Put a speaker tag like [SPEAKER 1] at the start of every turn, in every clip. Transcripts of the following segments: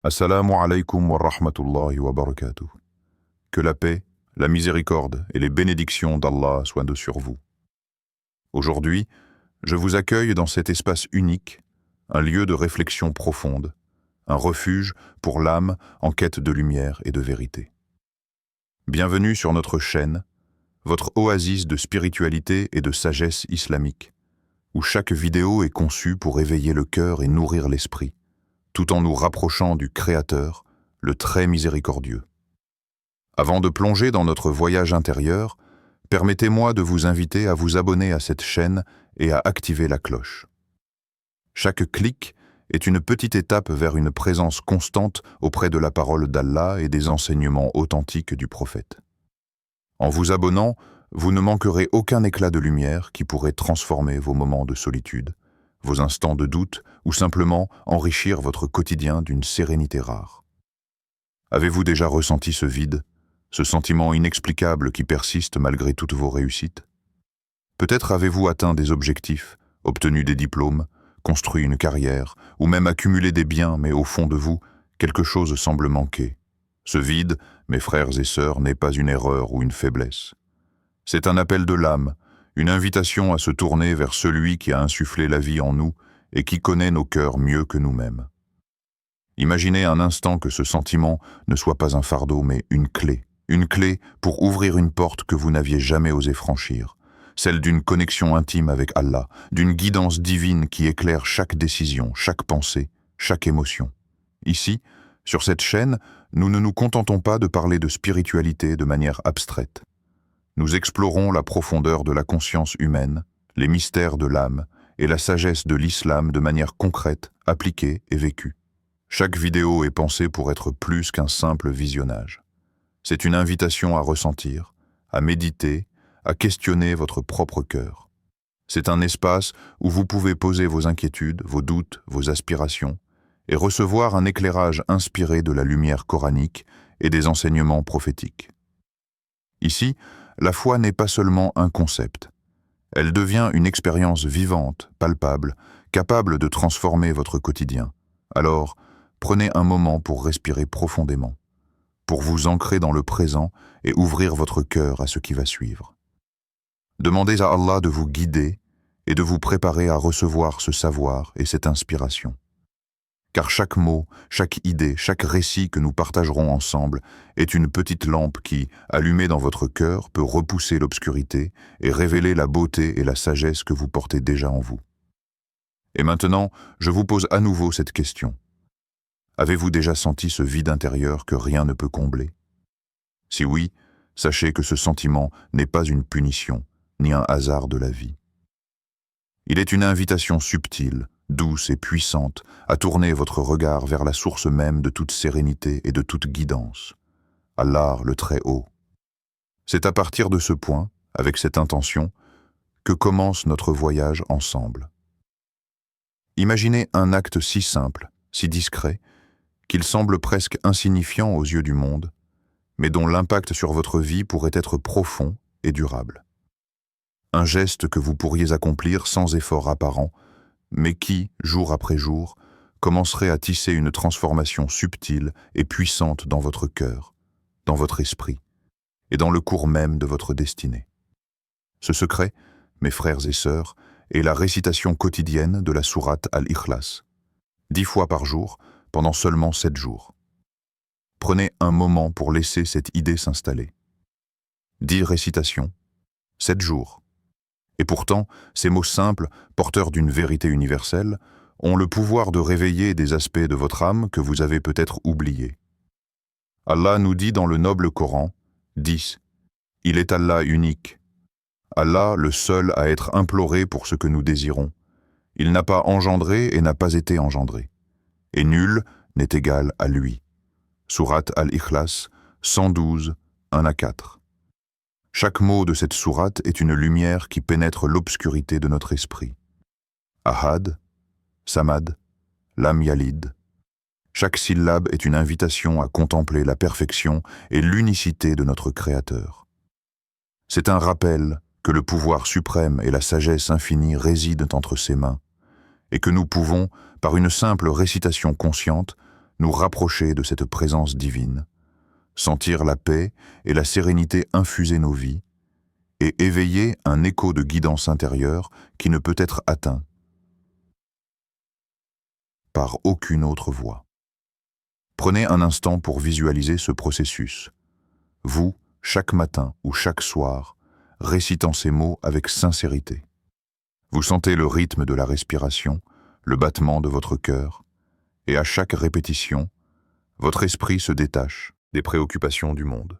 [SPEAKER 1] Assalamu alaikum wa rahmatullahi wa barakatuh. Que la paix, la miséricorde et les bénédictions d'Allah soient sur vous. Aujourd'hui, je vous accueille dans cet espace unique, un lieu de réflexion profonde, un refuge pour l'âme en quête de lumière et de vérité. Bienvenue sur notre chaîne, votre oasis de spiritualité et de sagesse islamique, où chaque vidéo est conçue pour éveiller le cœur et nourrir l'esprit, tout en nous rapprochant du Créateur, le très miséricordieux. Avant de plonger dans notre voyage intérieur, permettez-moi de vous inviter à vous abonner à cette chaîne et à activer la cloche. Chaque clic est une petite étape vers une présence constante auprès de la parole d'Allah et des enseignements authentiques du prophète. En vous abonnant, vous ne manquerez aucun éclat de lumière qui pourrait transformer vos moments de solitude, vos instants de doute ou simplement enrichir votre quotidien d'une sérénité rare. Avez-vous déjà ressenti ce vide, ce sentiment inexplicable qui persiste malgré toutes vos réussites? Peut-être avez-vous atteint des objectifs, obtenu des diplômes, construit une carrière ou même accumulé des biens, mais au fond de vous, quelque chose semble manquer. Ce vide, mes frères et sœurs, n'est pas une erreur ou une faiblesse. C'est un appel de l'âme, une invitation à se tourner vers celui qui a insufflé la vie en nous et qui connaît nos cœurs mieux que nous-mêmes. Imaginez un instant que ce sentiment ne soit pas un fardeau mais une clé pour ouvrir une porte que vous n'aviez jamais osé franchir, celle d'une connexion intime avec Allah, d'une guidance divine qui éclaire chaque décision, chaque pensée, chaque émotion. Ici, sur cette chaîne, nous ne nous contentons pas de parler de spiritualité de manière abstraite. Nous explorons la profondeur de la conscience humaine, les mystères de l'âme et la sagesse de l'islam de manière concrète, appliquée et vécue. Chaque vidéo est pensée pour être plus qu'un simple visionnage. C'est une invitation à ressentir, à méditer, à questionner votre propre cœur. C'est un espace où vous pouvez poser vos inquiétudes, vos doutes, vos aspirations et recevoir un éclairage inspiré de la lumière coranique et des enseignements prophétiques. Ici, la foi n'est pas seulement un concept. Elle devient une expérience vivante, palpable, capable de transformer votre quotidien. Alors, prenez un moment pour respirer profondément, pour vous ancrer dans le présent et ouvrir votre cœur à ce qui va suivre. Demandez à Allah de vous guider et de vous préparer à recevoir ce savoir et cette inspiration. Car chaque mot, chaque idée, chaque récit que nous partagerons ensemble est une petite lampe qui, allumée dans votre cœur, peut repousser l'obscurité et révéler la beauté et la sagesse que vous portez déjà en vous. Et maintenant, je vous pose à nouveau cette question. Avez-vous déjà senti ce vide intérieur que rien ne peut combler? Si oui, sachez que ce sentiment n'est pas une punition, ni un hasard de la vie. Il est une invitation subtile, douce et puissante, à tourner votre regard vers la source même de toute sérénité et de toute guidance, Allah le Très-Haut. C'est à partir de ce point, avec cette intention, que commence notre voyage ensemble. Imaginez un acte si simple, si discret, qu'il semble presque insignifiant aux yeux du monde, mais dont l'impact sur votre vie pourrait être profond et durable. Un geste que vous pourriez accomplir sans effort apparent, mais qui, jour après jour, commencerait à tisser une transformation subtile et puissante dans votre cœur, dans votre esprit, et dans le cours même de votre destinée. Ce secret, mes frères et sœurs, est la récitation quotidienne de la sourate Al-Ikhlas, 10 fois par jour, pendant seulement 7 jours. Prenez un moment pour laisser cette idée s'installer. 10 récitations, 7 jours. Et pourtant, ces mots simples, porteurs d'une vérité universelle, ont le pouvoir de réveiller des aspects de votre âme que vous avez peut-être oubliés. Allah nous dit dans le noble Coran, 10. Il est Allah unique. Allah le seul à être imploré pour ce que nous désirons. Il n'a pas engendré et n'a pas été engendré. Et nul n'est égal à lui. Sourate Al-Ikhlas, 112, 1-4. Chaque mot de cette sourate est une lumière qui pénètre l'obscurité de notre esprit. Ahad, Samad, Lam Yalid. Chaque syllabe est une invitation à contempler la perfection et l'unicité de notre Créateur. C'est un rappel que le pouvoir suprême et la sagesse infinie résident entre ses mains, et que nous pouvons, par une simple récitation consciente, nous rapprocher de cette présence divine, sentir la paix et la sérénité infuser nos vies, et éveiller un écho de guidance intérieure qui ne peut être atteint par aucune autre voie. Prenez un instant pour visualiser ce processus. Vous, chaque matin ou chaque soir, récitant ces mots avec sincérité. Vous sentez le rythme de la respiration, le battement de votre cœur, et à chaque répétition, votre esprit se détache des préoccupations du monde.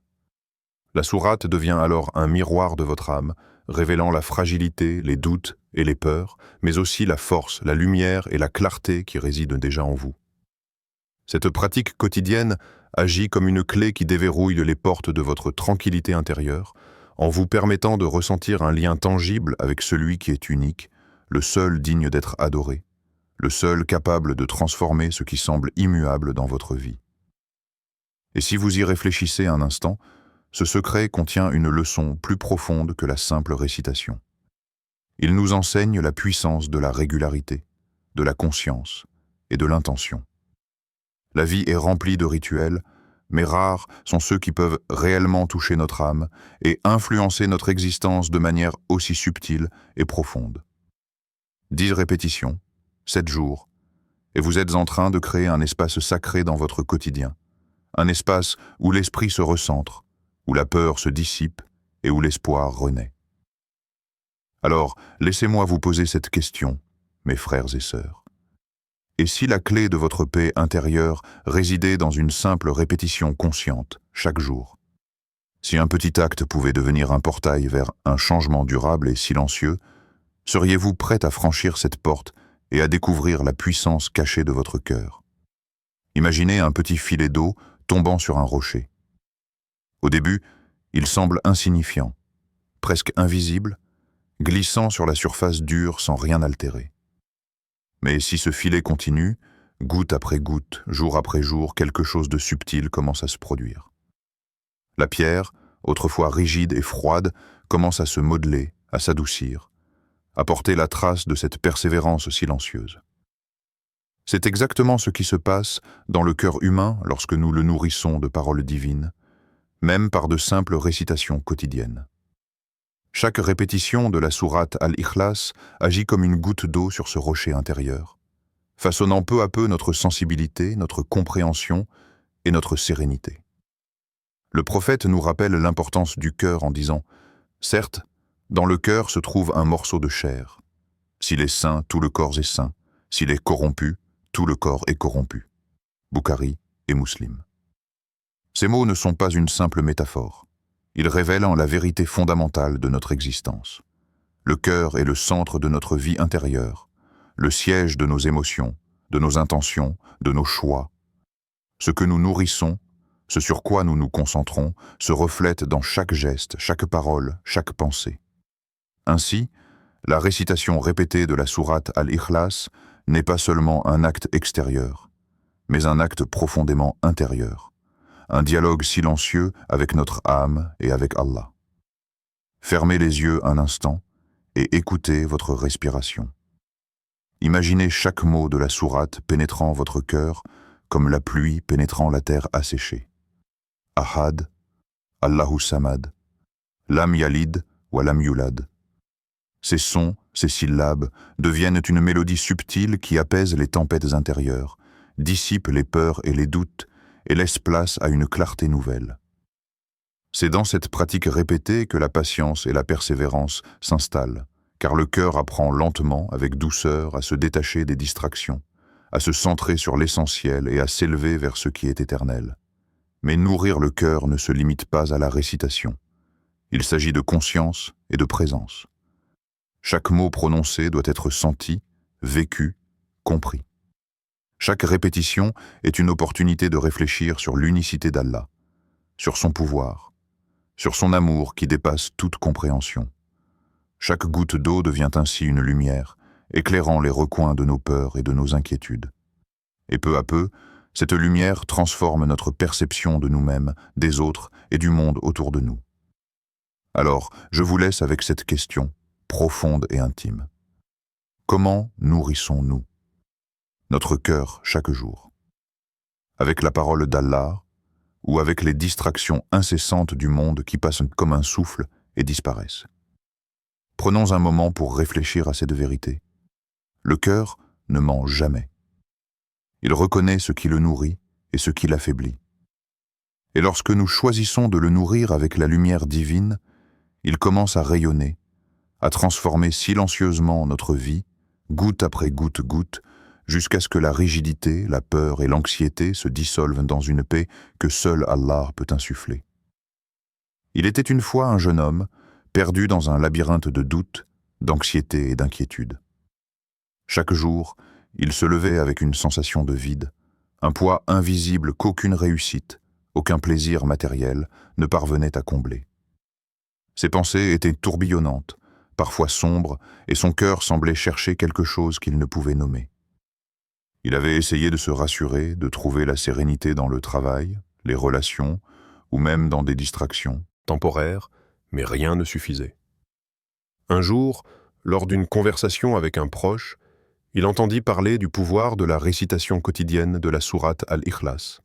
[SPEAKER 1] La sourate devient alors un miroir de votre âme, révélant la fragilité, les doutes et les peurs, mais aussi la force, la lumière et la clarté qui résident déjà en vous. Cette pratique quotidienne agit comme une clé qui déverrouille les portes de votre tranquillité intérieure, en vous permettant de ressentir un lien tangible avec celui qui est unique, le seul digne d'être adoré, le seul capable de transformer ce qui semble immuable dans votre vie. Et si vous y réfléchissez un instant, ce secret contient une leçon plus profonde que la simple récitation. Il nous enseigne la puissance de la régularité, de la conscience et de l'intention. La vie est remplie de rituels, mais rares sont ceux qui peuvent réellement toucher notre âme et influencer notre existence de manière aussi subtile et profonde. 10 répétitions, 7 jours, et vous êtes en train de créer un espace sacré dans votre quotidien, un espace où l'esprit se recentre, où la peur se dissipe et où l'espoir renaît. Alors, laissez-moi vous poser cette question, mes frères et sœurs. Et si la clé de votre paix intérieure résidait dans une simple répétition consciente, chaque jour? Si un petit acte pouvait devenir un portail vers un changement durable et silencieux, seriez-vous prête à franchir cette porte et à découvrir la puissance cachée de votre cœur? Imaginez un petit filet d'eau tombant sur un rocher. Au début, il semble insignifiant, presque invisible, glissant sur la surface dure sans rien altérer. Mais si ce filet continue, goutte après goutte, jour après jour, quelque chose de subtil commence à se produire. La pierre, autrefois rigide et froide, commence à se modeler, à s'adoucir, à porter la trace de cette persévérance silencieuse. C'est exactement ce qui se passe dans le cœur humain lorsque nous le nourrissons de paroles divines, même par de simples récitations quotidiennes. Chaque répétition de la sourate Al-Ikhlas agit comme une goutte d'eau sur ce rocher intérieur, façonnant peu à peu notre sensibilité, notre compréhension et notre sérénité. Le prophète nous rappelle l'importance du cœur en disant « Certes, dans le cœur se trouve un morceau de chair. S'il est sain, tout le corps est sain. S'il est corrompu, tout le corps est corrompu. » Bukhari et Muslim. Ces mots ne sont pas une simple métaphore. Ils révèlent la vérité fondamentale de notre existence. Le cœur est le centre de notre vie intérieure, le siège de nos émotions, de nos intentions, de nos choix. Ce que nous nourrissons, ce sur quoi nous nous concentrons, se reflète dans chaque geste, chaque parole, chaque pensée. Ainsi, la récitation répétée de la sourate Al-Ikhlas n'est pas seulement un acte extérieur, mais un acte profondément intérieur. Un dialogue silencieux avec notre âme et avec Allah. Fermez les yeux un instant et écoutez votre respiration. Imaginez chaque mot de la sourate pénétrant votre cœur comme la pluie pénétrant la terre asséchée. Ahad, Allahu Samad, Lam Yalid wa Lam Yulad. Ces sons, ces syllabes deviennent une mélodie subtile qui apaise les tempêtes intérieures, dissipe les peurs et les doutes et laisse place à une clarté nouvelle. C'est dans cette pratique répétée que la patience et la persévérance s'installent, car le cœur apprend lentement, avec douceur, à se détacher des distractions, à se centrer sur l'essentiel et à s'élever vers ce qui est éternel. Mais nourrir le cœur ne se limite pas à la récitation. Il s'agit de conscience et de présence. Chaque mot prononcé doit être senti, vécu, compris. Chaque répétition est une opportunité de réfléchir sur l'unicité d'Allah, sur son pouvoir, sur son amour qui dépasse toute compréhension. Chaque goutte d'eau devient ainsi une lumière, éclairant les recoins de nos peurs et de nos inquiétudes. Et peu à peu, cette lumière transforme notre perception de nous-mêmes, des autres et du monde autour de nous. Alors, je vous laisse avec cette question, profonde et intime. Comment nourrissons-nous notre cœur chaque jour? avec la parole d'Allah ou avec les distractions incessantes du monde qui passent comme un souffle et disparaissent. Prenons un moment pour réfléchir à cette vérité. Le cœur ne ment jamais. Il reconnaît ce qui le nourrit et ce qui l'affaiblit. Et lorsque nous choisissons de le nourrir avec la lumière divine, il commence à rayonner, à transformer silencieusement notre vie, goutte après goutte, jusqu'à ce que la rigidité, la peur et l'anxiété se dissolvent dans une paix que seul Allah peut insuffler. Il était une fois un jeune homme, perdu dans un labyrinthe de doutes, d'anxiété et d'inquiétude. Chaque jour, il se levait avec une sensation de vide, un poids invisible qu'aucune réussite, aucun plaisir matériel ne parvenait à combler. Ses pensées étaient tourbillonnantes, parfois sombres, et son cœur semblait chercher quelque chose qu'il ne pouvait nommer. Il avait essayé de se rassurer, de trouver la sérénité dans le travail, les relations, ou même dans des distractions
[SPEAKER 2] temporaires, mais rien ne suffisait. Un jour, lors d'une conversation avec un proche, il entendit parler du pouvoir de la récitation quotidienne de la sourate Al-Ikhlas.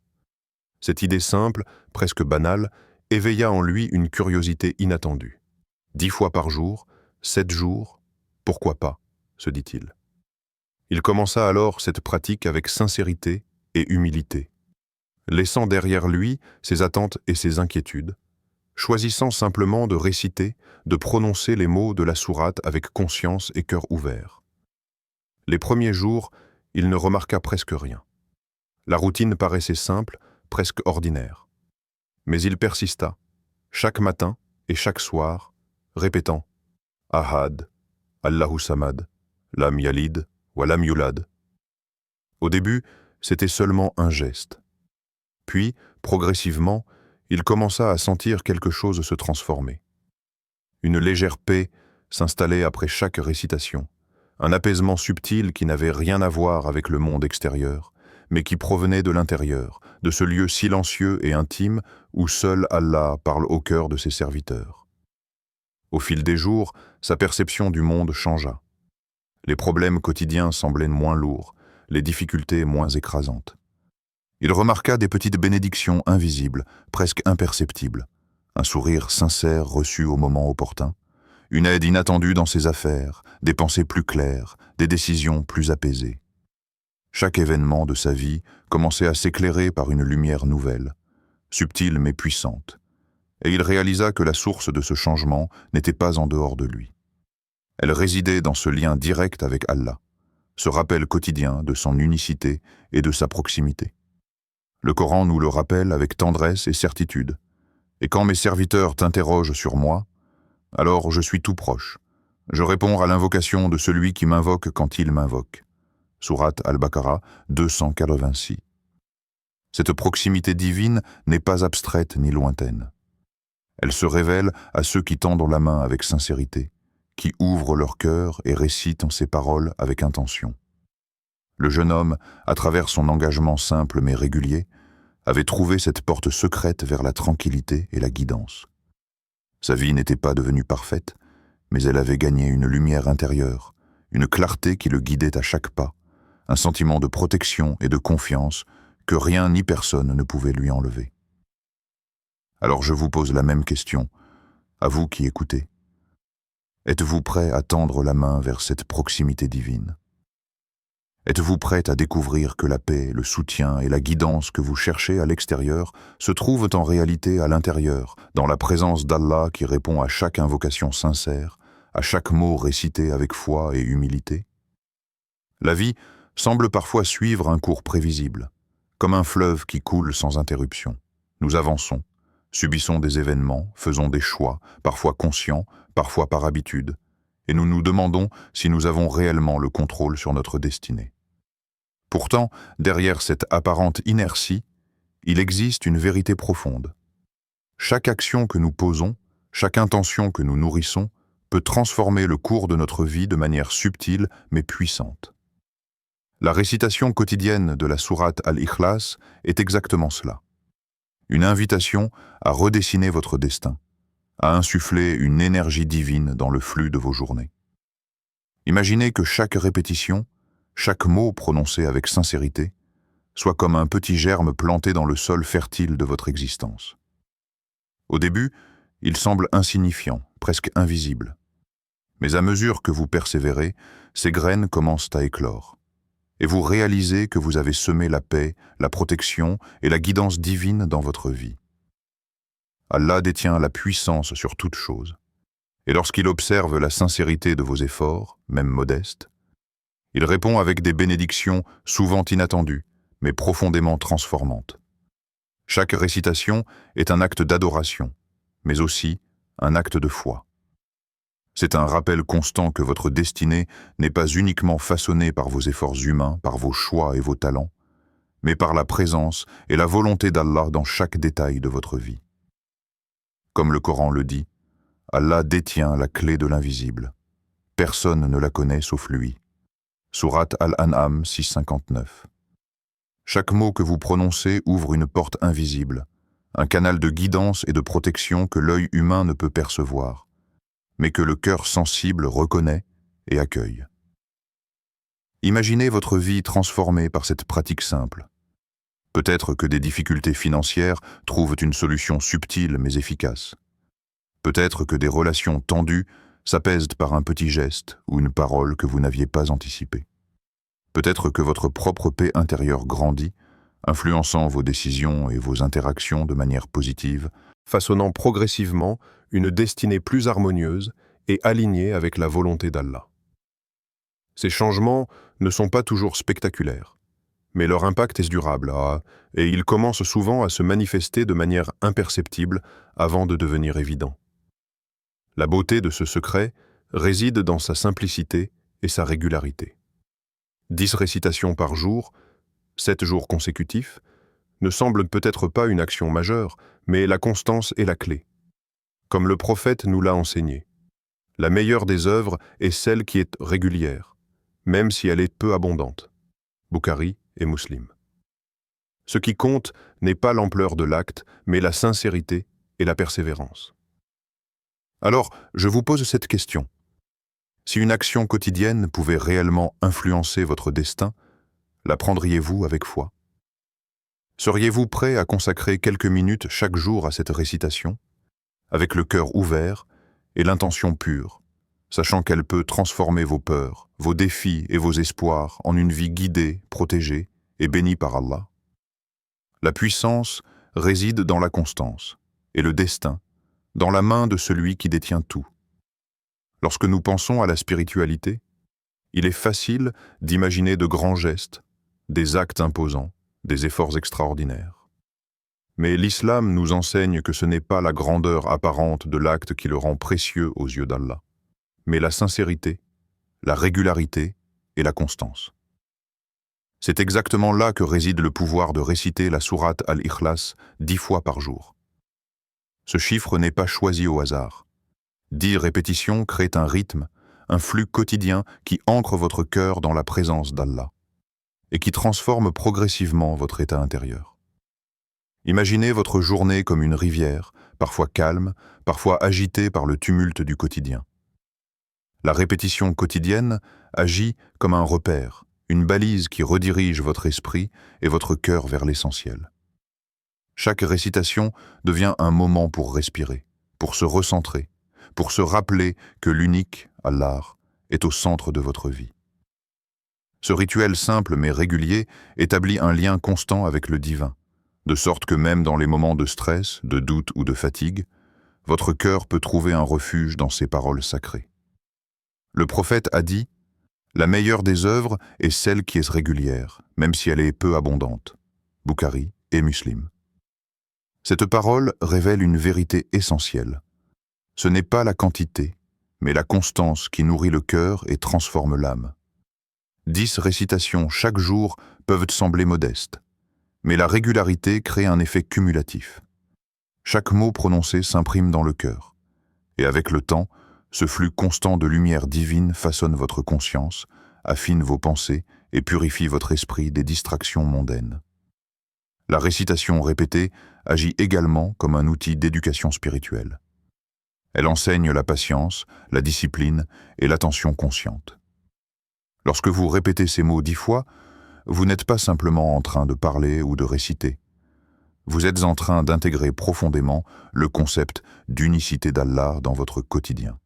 [SPEAKER 2] Cette idée simple, presque banale, éveilla en lui une curiosité inattendue. 10 fois par jour, 7 jours, pourquoi pas, se dit-il. Il commença alors cette pratique avec sincérité et humilité, laissant derrière lui ses attentes et ses inquiétudes, choisissant simplement de réciter, de prononcer les mots de la sourate avec conscience et cœur ouvert. Les premiers jours, il ne remarqua presque rien. La routine paraissait simple, presque ordinaire. Mais il persista, chaque matin et chaque soir, répétant « Ahad, Allahu Samad, Lam Yalid, wa Lam Yulad ». Au début, c'était seulement un geste. Puis, progressivement, il commença à sentir quelque chose se transformer. Une légère paix s'installait après chaque récitation, un apaisement subtil qui n'avait rien à voir avec le monde extérieur, mais qui provenait de l'intérieur, de ce lieu silencieux et intime où seul Allah parle au cœur de ses serviteurs. Au fil des jours, sa perception du monde changea. Les problèmes quotidiens semblaient moins lourds, les difficultés moins écrasantes. Il remarqua des petites bénédictions invisibles, presque imperceptibles, un sourire sincère reçu au moment opportun, une aide inattendue dans ses affaires, des pensées plus claires, des décisions plus apaisées. Chaque événement de sa vie commençait à s'éclairer par une lumière nouvelle, subtile mais puissante, et il réalisa que la source de ce changement n'était pas en dehors de lui. Elle résidait dans ce lien direct avec Allah, ce rappel quotidien de son unicité et de sa proximité. Le Coran nous le rappelle avec tendresse et certitude. Et quand mes serviteurs t'interrogent sur moi, alors je suis tout proche. Je réponds à l'invocation de celui qui m'invoque quand il m'invoque. Sourate Al-Baqarah 286. Cette proximité divine n'est pas abstraite ni lointaine. Elle se révèle à ceux qui tendent la main avec sincérité, qui ouvrent leur cœur et récitent ces paroles avec intention. Le jeune homme, à travers son engagement simple mais régulier, avait trouvé cette porte secrète vers la tranquillité et la guidance. Sa vie n'était pas devenue parfaite, mais elle avait gagné une lumière intérieure, une clarté qui le guidait à chaque pas, un sentiment de protection et de confiance que rien ni personne ne pouvait lui enlever. Alors je vous pose la même question, à vous qui écoutez. Êtes-vous prêt à tendre la main vers cette proximité divine ? Êtes-vous prête à découvrir que la paix, le soutien et la guidance que vous cherchez à l'extérieur se trouvent en réalité à l'intérieur, dans la présence d'Allah qui répond à chaque invocation sincère, à chaque mot récité avec foi et humilité ? La vie semble parfois suivre un cours prévisible, comme un fleuve qui coule sans interruption. Nous avançons, subissons des événements, faisons des choix, parfois conscients, parfois par habitude, et nous nous demandons si nous avons réellement le contrôle sur notre destinée. Pourtant, derrière cette apparente inertie, il existe une vérité profonde. Chaque action que nous posons, chaque intention que nous nourrissons, peut transformer le cours de notre vie de manière subtile mais puissante. La récitation quotidienne de la sourate Al-Ikhlas est exactement cela. Une invitation à redessiner votre destin, à insuffler une énergie divine dans le flux de vos journées. Imaginez que chaque répétition, chaque mot prononcé avec sincérité,
[SPEAKER 1] soit comme un petit germe planté dans le sol fertile de votre existence. Au début, il semble insignifiant, presque invisible. Mais à mesure que vous persévérez, ces graines commencent à éclore. Et vous réalisez que vous avez semé la paix, la protection et la guidance divine dans votre vie. Allah détient la puissance sur toute chose. Et lorsqu'il observe la sincérité de vos efforts, même modestes, il répond avec des bénédictions souvent inattendues, mais profondément transformantes. Chaque récitation est un acte d'adoration, mais aussi un acte de foi. C'est un rappel constant que votre destinée n'est pas uniquement façonnée par vos efforts humains, par vos choix et vos talents, mais par la présence et la volonté d'Allah dans chaque détail de votre vie. Comme le Coran le dit, Allah détient la clé de l'invisible. Personne ne la connaît sauf lui. Sourate Al-An'am 659. Chaque mot que vous prononcez ouvre une porte invisible, un canal de guidance et de protection que l'œil humain ne peut percevoir, mais que le cœur sensible reconnaît et accueille. Imaginez votre vie transformée par cette pratique simple. Peut-être que des difficultés financières trouvent une solution subtile mais efficace. Peut-être que des relations tendues s'apaisent par un petit geste ou une parole que vous n'aviez pas anticipée. Peut-être que votre propre paix intérieure grandit, influençant vos décisions et vos interactions de manière positive,
[SPEAKER 2] façonnant progressivement une destinée plus harmonieuse et alignée avec la volonté d'Allah. Ces changements ne sont pas toujours spectaculaires, mais leur impact est durable et ils commencent souvent à se manifester de manière imperceptible avant de devenir évidents. La beauté de ce secret réside dans sa simplicité et sa régularité. 10 récitations par jour, 7 jours consécutifs, ne semblent peut-être pas une action majeure, mais la constance est la clé. Comme le prophète nous l'a enseigné, la meilleure des œuvres est celle qui est régulière, même si elle est peu abondante. Bukhari et Muslim. Ce qui compte n'est pas l'ampleur de l'acte, mais la sincérité et la persévérance. Alors, je vous pose cette question. Si une action quotidienne pouvait réellement influencer votre destin, la prendriez-vous avec foi? Seriez-vous prêt à consacrer quelques minutes chaque jour à cette récitation, avec le cœur ouvert et l'intention pure, sachant qu'elle peut transformer vos peurs, vos défis et vos espoirs en une vie guidée, protégée et bénie par Allah? La puissance réside dans la constance, et le destin, dans la main de celui qui détient tout. Lorsque nous pensons à la spiritualité, il est facile d'imaginer de grands gestes, des actes imposants, des efforts extraordinaires. Mais l'islam nous enseigne que ce n'est pas la grandeur apparente de l'acte qui le rend précieux aux yeux d'Allah, mais la sincérité, la régularité et la constance. C'est exactement là que réside le pouvoir de réciter la sourate Al-Ikhlas 10 fois par jour. Ce chiffre n'est pas choisi au hasard. 10 répétitions créent un rythme, un flux quotidien qui ancre votre cœur dans la présence d'Allah et qui transforme progressivement votre état intérieur. Imaginez votre journée comme une rivière, parfois calme, parfois agitée par le tumulte du quotidien. La répétition quotidienne agit comme un repère, une balise qui redirige votre esprit et votre cœur vers l'essentiel. Chaque récitation devient un moment pour respirer, pour se recentrer, pour se rappeler que l'unique, Allah, est au centre de votre vie. Ce rituel simple mais régulier établit un lien constant avec le divin, de sorte que même dans les moments de stress, de doute ou de fatigue, votre cœur peut trouver un refuge dans ces paroles sacrées. Le prophète a dit « La meilleure des œuvres est celle qui est régulière, même si elle est peu abondante. » Bukhari et Muslim. Cette parole révèle une vérité essentielle. Ce n'est pas la quantité, mais la constance qui nourrit le cœur et transforme l'âme. 10 récitations chaque jour peuvent sembler modestes, mais la régularité crée un effet cumulatif. Chaque mot prononcé s'imprime dans le cœur, et avec le temps, ce flux constant de lumière divine façonne votre conscience, affine vos pensées et purifie votre esprit des distractions mondaines. La récitation répétée agit également comme un outil d'éducation spirituelle. Elle enseigne la patience, la discipline et l'attention consciente. Lorsque vous répétez ces mots 10 fois,
[SPEAKER 1] vous n'êtes pas simplement en train de parler ou de réciter. Vous êtes en train d'intégrer profondément le concept d'unicité d'Allah dans votre quotidien.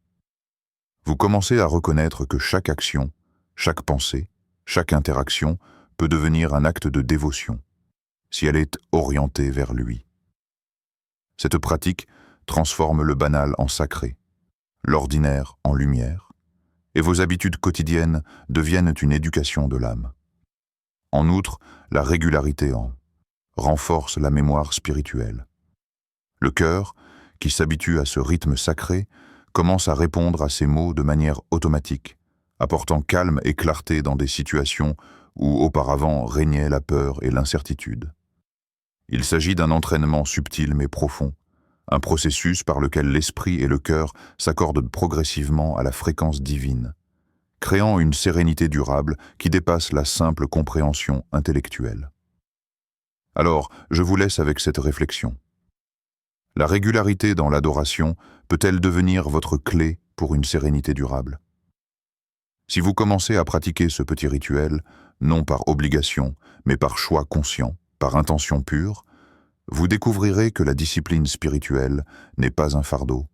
[SPEAKER 1] Vous commencez à reconnaître que chaque action, chaque pensée, chaque interaction peut devenir un acte de dévotion, si elle est orientée vers lui. Cette pratique transforme le banal en sacré, l'ordinaire en lumière, et vos habitudes quotidiennes deviennent une éducation de l'âme. En outre, la régularité renforce la mémoire spirituelle. Le cœur, qui s'habitue à ce rythme sacré, commence à répondre à ces mots de manière automatique, apportant calme et clarté dans des situations où auparavant régnaient la peur et l'incertitude. Il s'agit d'un entraînement subtil mais profond, un processus par lequel l'esprit et le cœur s'accordent progressivement à la fréquence divine, créant une sérénité durable qui dépasse la simple compréhension intellectuelle. Alors, je vous laisse avec cette réflexion. La régularité dans l'adoration peut-elle devenir votre clé pour une sérénité durable? Si vous commencez à pratiquer ce petit rituel, non par obligation, mais par choix conscient, par intention pure, vous découvrirez que la discipline spirituelle n'est pas un fardeau,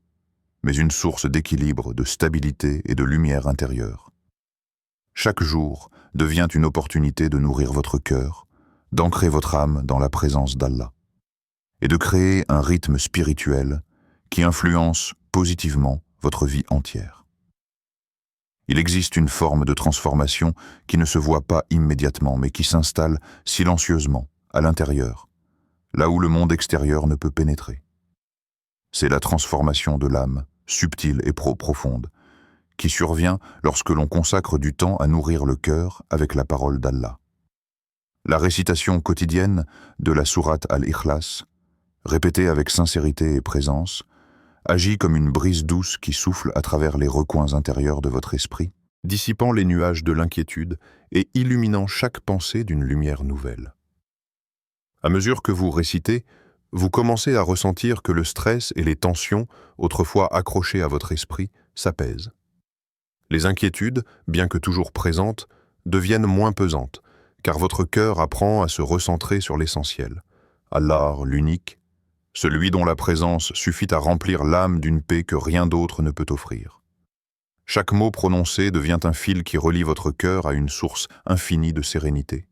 [SPEAKER 1] mais une source d'équilibre, de stabilité et de lumière intérieure. Chaque jour devient une opportunité de nourrir votre cœur, d'ancrer votre âme dans la présence d'Allah, et de créer un rythme spirituel qui influence positivement votre vie entière. Il existe une forme de transformation qui ne se voit pas immédiatement, mais qui s'installe silencieusement à l'intérieur, là où le monde extérieur ne peut pénétrer. C'est la transformation de l'âme, subtile et profonde, qui survient lorsque l'on consacre du temps à nourrir le cœur avec la parole d'Allah. La récitation quotidienne de la sourate Al-Ikhlas, répétée avec sincérité et présence, agit comme une brise douce qui souffle à travers les recoins intérieurs de votre esprit, dissipant les nuages de l'inquiétude et illuminant chaque pensée d'une lumière nouvelle. À mesure que vous récitez, vous commencez à ressentir que le stress et les tensions, autrefois accrochées à votre esprit, s'apaisent. Les inquiétudes, bien que toujours présentes, deviennent moins pesantes, car votre cœur apprend à se recentrer sur l'essentiel, Allah, l'unique, celui dont la présence suffit à remplir l'âme d'une paix que rien d'autre ne peut offrir. Chaque mot prononcé devient un fil qui relie votre cœur à une source infinie de sérénité.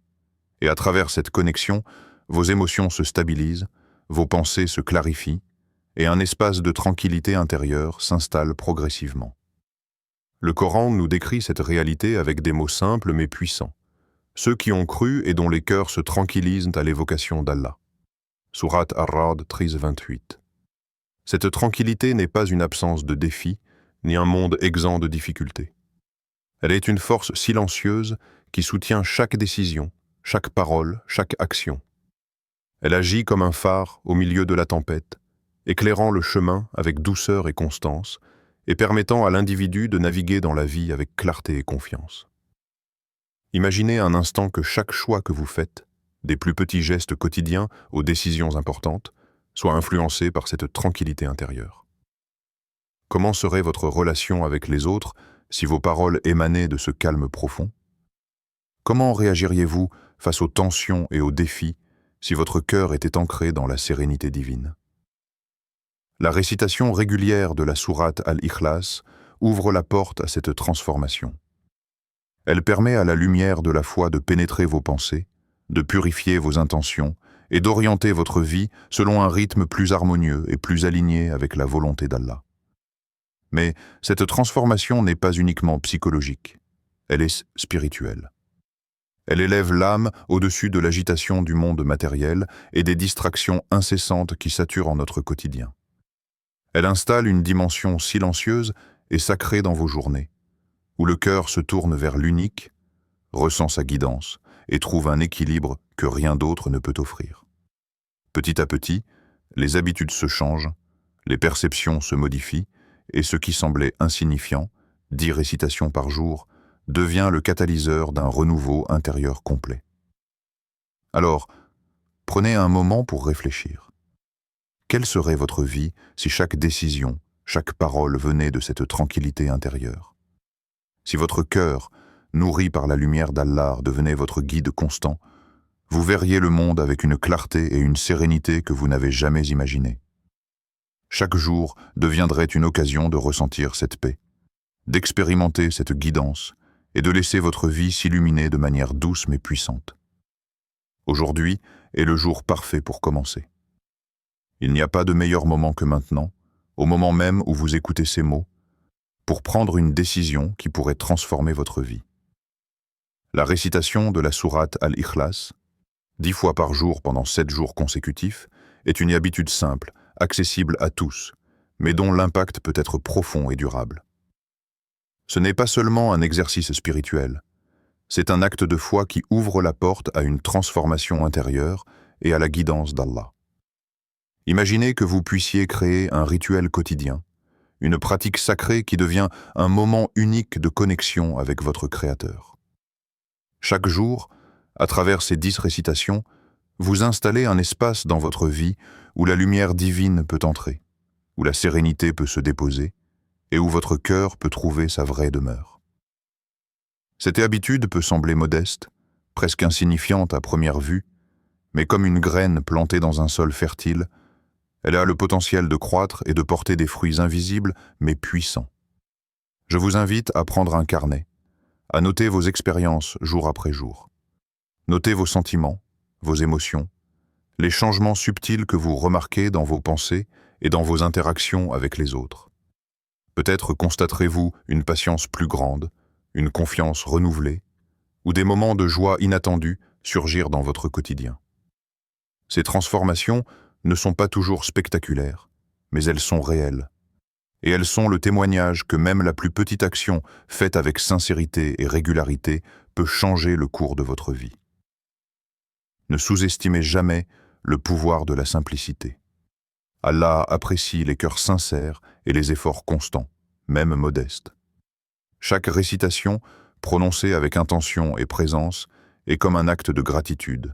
[SPEAKER 1] Et à travers cette connexion, vos émotions se stabilisent, vos pensées se clarifient, et un espace de tranquillité intérieure s'installe progressivement. Le Coran nous décrit cette réalité avec des mots simples mais puissants. Ceux qui ont cru et dont les cœurs se tranquillisent à l'évocation d'Allah. Sourate Ar-Ra'd 13-28. Cette tranquillité n'est pas une absence de défis, ni un monde exempt de difficultés. Elle est une force silencieuse qui soutient chaque décision, chaque parole, chaque action. Elle agit comme un phare au milieu de la tempête, éclairant le chemin avec douceur et constance, et permettant à l'individu de naviguer dans la vie avec clarté et confiance. Imaginez un instant que chaque choix que vous faites, des plus petits gestes quotidiens aux décisions importantes, soit influencé par cette tranquillité intérieure. Comment serait votre relation avec les autres si vos paroles émanaient de ce calme profond? Comment réagiriez-vous face aux tensions et aux défis si votre cœur était ancré dans la sérénité divine? La récitation régulière de la sourate Al-Ikhlas ouvre la porte à cette transformation. Elle permet à la lumière de la foi de pénétrer vos pensées, de purifier vos intentions et d'orienter votre vie selon un rythme plus harmonieux et plus aligné avec la volonté d'Allah. Mais cette transformation n'est pas uniquement psychologique, elle est spirituelle. Elle élève l'âme au-dessus de l'agitation du monde matériel et des distractions incessantes qui saturent en notre quotidien. Elle installe une dimension silencieuse et sacrée dans vos journées, où le cœur se tourne vers l'unique, ressent sa guidance et trouve un équilibre que rien d'autre ne peut offrir. Petit à petit, les habitudes se changent, les perceptions se modifient, et ce qui semblait insignifiant, 10 récitations par jour, devient le catalyseur d'un renouveau intérieur complet. Alors, prenez un moment pour réfléchir. Quelle serait votre vie si chaque décision, chaque parole venait de cette tranquillité intérieure? Si votre cœur nourri par la lumière d'Allah, devenait votre guide constant, vous verriez le monde avec une clarté et une sérénité que vous n'avez jamais imaginées. Chaque jour deviendrait une occasion de ressentir cette paix, d'expérimenter cette guidance et de laisser votre vie s'illuminer de manière douce mais puissante. Aujourd'hui est le jour parfait pour commencer. Il n'y a pas de meilleur moment que maintenant, au moment même où vous écoutez ces mots, pour prendre une décision qui pourrait transformer votre vie. La récitation de la sourate Al-Ikhlas, 10 fois par jour pendant 7 jours consécutifs, est une habitude simple, accessible à tous, mais dont l'impact peut être profond et durable. Ce n'est pas seulement un exercice spirituel, c'est un acte de foi qui ouvre la porte à une transformation intérieure et à la guidance d'Allah. Imaginez que vous puissiez créer un rituel quotidien, une pratique sacrée qui devient un moment unique de connexion avec votre Créateur. Chaque jour, à travers ces 10 récitations, vous installez un espace dans votre vie où la lumière divine peut entrer, où la sérénité peut se déposer et où votre cœur peut trouver sa vraie demeure. Cette habitude peut sembler modeste, presque insignifiante à première vue, mais comme une graine plantée dans un sol fertile, elle a le potentiel de croître et de porter des fruits invisibles mais puissants. Je vous invite à prendre un carnet, à noter vos expériences jour après jour. Notez vos sentiments, vos émotions, les changements subtils que vous remarquez dans vos pensées et dans vos interactions avec les autres. Peut-être constaterez-vous une patience plus grande, une confiance renouvelée, ou des moments de joie inattendus surgir dans votre quotidien. Ces transformations ne sont pas toujours spectaculaires, mais elles sont réelles. Et elles sont le témoignage que même la plus petite action faite avec sincérité et régularité peut changer le cours de votre vie. Ne sous-estimez jamais le pouvoir de la simplicité. Allah apprécie les cœurs sincères et les efforts constants, même modestes. Chaque récitation, prononcée avec intention et présence, est comme un acte de gratitude,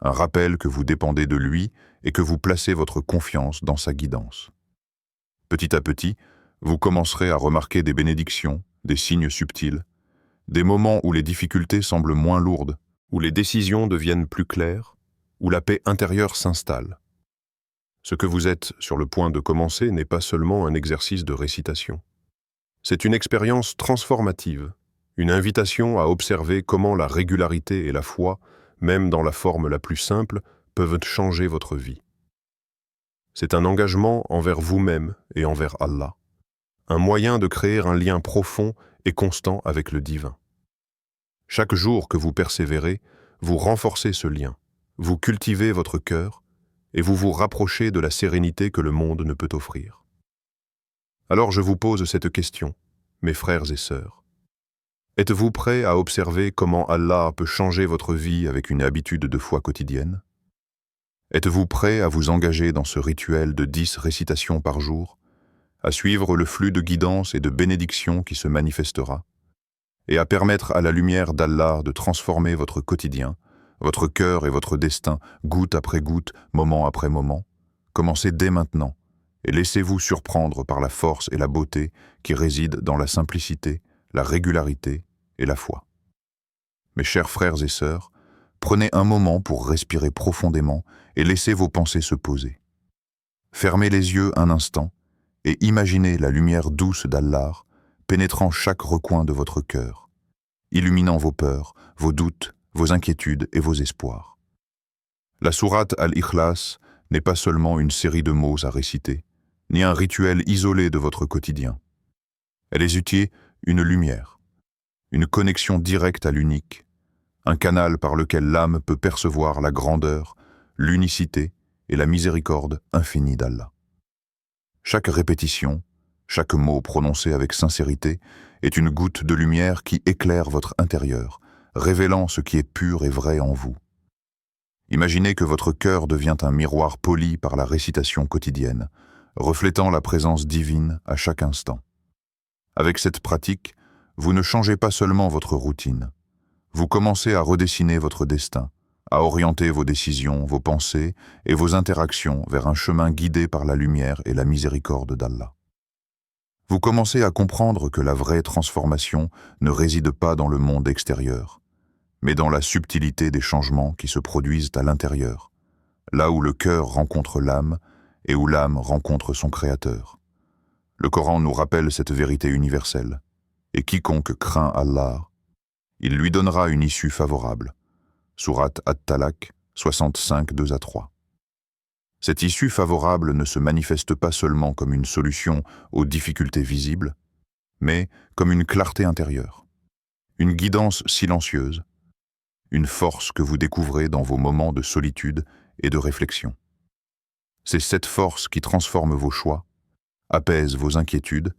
[SPEAKER 1] un rappel que vous dépendez de lui et que vous placez votre confiance dans sa guidance. Petit à petit, vous commencerez à remarquer des bénédictions, des signes subtils, des moments où les difficultés semblent moins lourdes, où les décisions deviennent plus claires, où la paix intérieure s'installe. Ce que vous êtes sur le point de commencer n'est pas seulement un exercice de récitation. C'est une expérience transformative, une invitation à observer comment la régularité et la foi, même dans la forme la plus simple, peuvent changer votre vie. C'est un engagement envers vous-même et envers Allah, un moyen de créer un lien profond et constant avec le divin. Chaque jour que vous persévérez, vous renforcez ce lien, vous cultivez votre cœur et vous vous rapprochez de la sérénité que le monde ne peut offrir. Alors je vous pose cette question, mes frères et sœurs. Êtes-vous prêts à observer comment Allah peut changer votre vie avec une habitude de foi quotidienne? Êtes-vous prêts à vous engager dans ce rituel de 10 récitations par jour, à suivre le flux de guidance et de bénédiction qui se manifestera, et à permettre à la lumière d'Allah de transformer votre quotidien, votre cœur et votre destin, goutte après goutte, moment après moment? Commencez dès maintenant et laissez-vous surprendre par la force et la beauté qui résident dans la simplicité, la régularité et la foi. Mes chers frères et sœurs, prenez un moment pour respirer profondément et laissez vos pensées se poser. Fermez les yeux un instant et imaginez la lumière douce d'Allah pénétrant chaque recoin de votre cœur, illuminant vos peurs, vos doutes, vos inquiétudes et vos espoirs. La sourate Al-Ikhlas n'est pas seulement une série de mots à réciter, ni un rituel isolé de votre quotidien. Elle est utilement une lumière, une connexion directe à l'unique, un canal par lequel l'âme peut percevoir la grandeur, l'unicité et la miséricorde infinie d'Allah. Chaque répétition, chaque mot prononcé avec sincérité est une goutte de lumière qui éclaire votre intérieur, révélant ce qui est pur et vrai en vous. Imaginez que votre cœur devient un miroir poli par la récitation quotidienne, reflétant la présence divine à chaque instant. Avec cette pratique, vous ne changez pas seulement votre routine. Vous commencez à redessiner votre destin, à orienter vos décisions, vos pensées et vos interactions vers un chemin guidé par la lumière et la miséricorde d'Allah. Vous commencez à comprendre que la vraie transformation ne réside pas dans le monde extérieur, mais dans la subtilité des changements qui se produisent à l'intérieur, là où le cœur rencontre l'âme et où l'âme rencontre son Créateur. Le Coran nous rappelle cette vérité universelle, et quiconque craint Allah, il lui donnera une issue favorable. Sourate At-Talaq 65, 2-3. Cette issue favorable ne se manifeste pas seulement comme une solution aux difficultés visibles, mais comme une clarté intérieure, une guidance silencieuse, une force que vous découvrez dans vos moments de solitude et de réflexion. C'est cette force qui transforme vos choix, apaise vos inquiétudes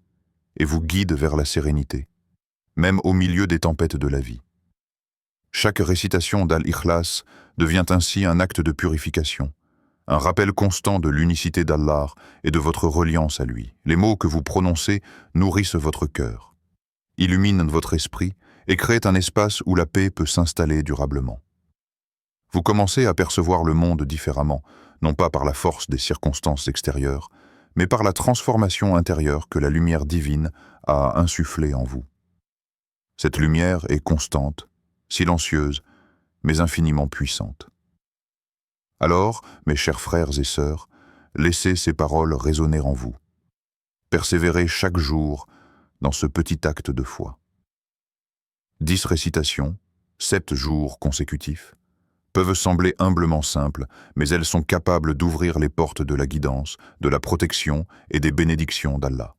[SPEAKER 1] et vous guide vers la sérénité, même au milieu des tempêtes de la vie. Chaque récitation d'Al-Ikhlas devient ainsi un acte de purification, un rappel constant de l'unicité d'Allah et de votre reliance à lui. Les mots que vous prononcez nourrissent votre cœur, illuminent votre esprit et créent un espace où la paix peut s'installer durablement. Vous commencez à percevoir le monde différemment, non pas par la force des circonstances extérieures, mais par la transformation intérieure que la lumière divine a insufflée en vous. Cette lumière est constante, silencieuse, mais infiniment puissante. Alors, mes chers frères et sœurs, laissez ces paroles résonner en vous. Persévérez chaque jour dans ce petit acte de foi. 10 récitations, 7 jours consécutifs, peuvent sembler humblement simples, mais elles sont capables d'ouvrir les portes de la guidance, de la protection et des bénédictions d'Allah.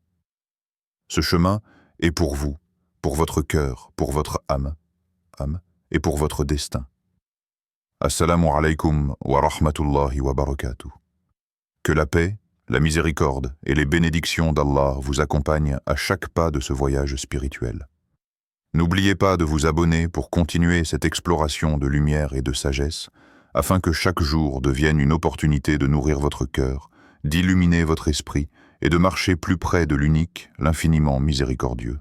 [SPEAKER 1] Ce chemin est pour vous, pour votre cœur, pour votre âme et pour votre destin. Assalamu alaikum wa rahmatullahi wa barakatuh. Que la paix, la miséricorde et les bénédictions d'Allah vous accompagnent à chaque pas de ce voyage spirituel. N'oubliez pas de vous abonner pour continuer cette exploration de lumière et de sagesse, afin que chaque jour devienne une opportunité de nourrir votre cœur, d'illuminer votre esprit et de marcher plus près de l'unique, l'infiniment miséricordieux.